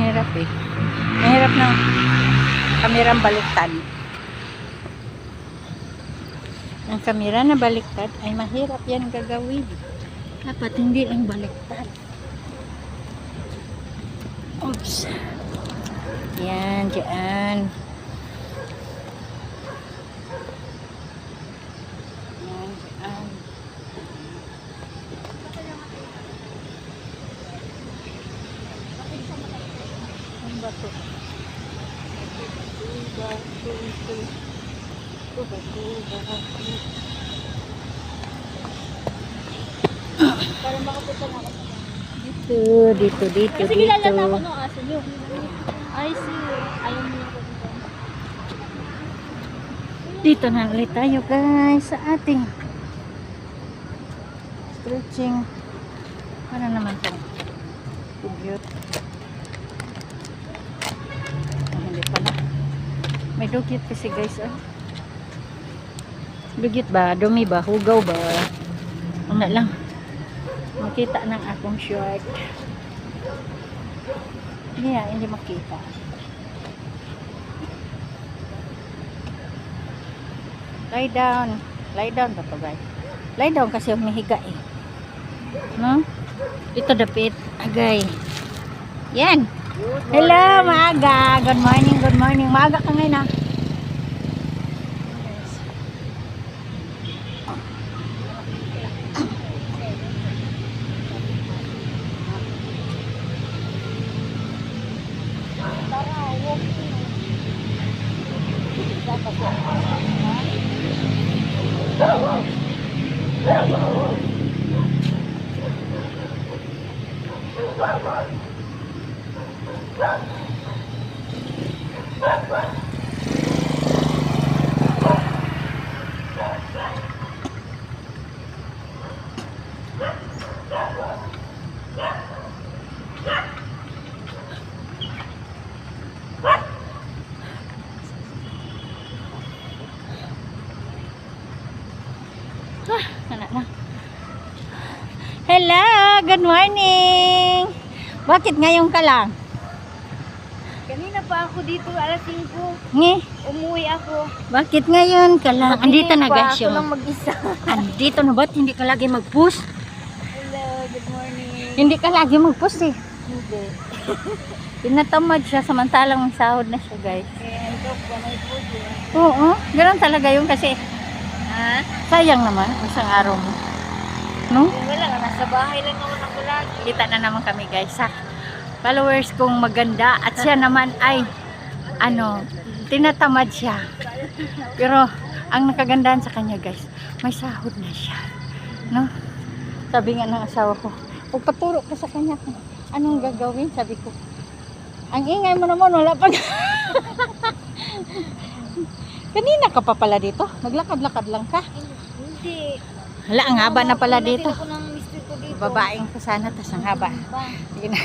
Mahirap eh. Mahirap ng kamerang baliktad. Ang kamera na baliktad ay mahirap yan gagawin. Dapat hindi lang baliktad. Oops. Yan, dyan. Yan, dyan. Ang bato. Para makapunta na ako. Dito. Kasi kilala na ako ng aso niyo. I see. Ayaw niyo ako dito. Dito na ulit tayo guys sa ating stretching. Ano naman ito? Dugyot. Hindi pala. May dugyot kasi guys. Oh. Dugyot ba? Dumi ba? Hugaw ba? Ano lang. Makita ng akong short. Hindi makita. Lie down. Lie down ba ito guys? Lie down kasi humihiga eh. No? Ito dapit. Agay. Yan. Hello, maaga. Good morning. Maaga ka ngayon ah. Hello, good morning. Bakit ngayon ka lang? Kanina pa ako dito, alas 5. Ngi, Umuwi ako. bakit ngayon ka lang? Andito na guys Ako yung. lang mag-isa. Andito na ba't hindi ka lagi mag-post? Hello, good morning. Hindi ka lagi mag-post eh. Hindi. Tinatamad siya samantalang may sahod na siya guys. And talk pa may food yun. Oo, ganoon talaga yun kasi Ha? sayang naman isang araw mo. No? Wala nga, nasa bahay lang ako nako lagi. Kita na naman kami guys sa followers kong maganda at siya naman ay tinatamad siya. Pero ang nakagandahan sa kanya guys, may sahod na siya. No? Sabi nga ng asawa ko, pagpaturo ko sa kanya kung anong gagawin, sabi ko, ang ingay mo naman, wala pa. Kanina ka pa pala dito? Naglakad-lakad lang ka? Hindi. Hala, ang haba na pala dito. Ako ng mister ko dito. Babaeng ko sana, tas ang haba. Ba? Sige na.